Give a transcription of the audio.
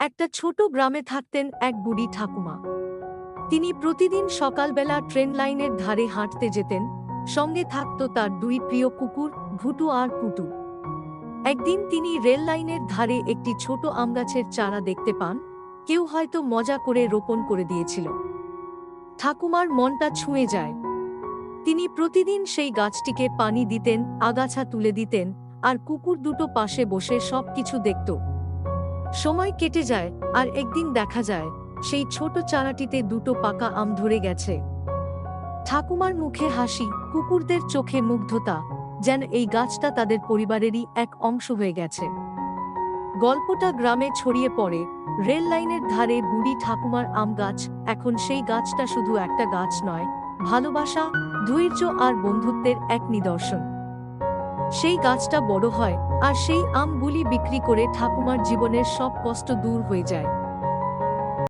একটা ছোট গ্রামে থাকতেন এক বুড়ি ঠাকুমা। তিনি প্রতিদিন সকালবেলা ট্রেন লাইনের ধারে হাঁটতে যেতেন। সঙ্গে থাকত তার দুই প্রিয় কুকুর, ভুটু আর পুটু। একদিন তিনি রেল লাইনের ধারে একটি ছোট আমগাছের চারা দেখতে পান। কেউ হয়তো মজা করে রোপণ করে দিয়েছিল। ঠাকুমার মনটা ছুঁয়ে যায়। তিনি প্রতিদিন সেই গাছটিকে পানি দিতেন, আগাছা তুলে দিতেন, আর কুকুর দুটো পাশে বসে সবকিছু দেখত। সময় কেটে যায়, আর একদিন দেখা যায় সেই ছোট চারাটিতে দুটো পাকা আম ধরে গেছে। ঠাকুমার মুখে হাসি, কুকুরদের চোখে মুগ্ধতা, যেন এই গাছটা তাদের পরিবারেরই এক অংশ হয়ে গেছে। গল্পটা গ্রামে ছড়িয়ে পড়ে। রেল লাইনের ধারে বুড়ি ঠাকুমার আম গাছ এখন সেই গাছটা শুধু একটা গাছ নয়, ভালোবাসা, ধৈর্য আর বন্ধুত্বের এক নিদর্শন। সেই গাছটা বড় হয়, আর সেই আমগুলি বিক্রি করে ঠাকুমার জীবনের সব কষ্ট দূর হয়ে যায়।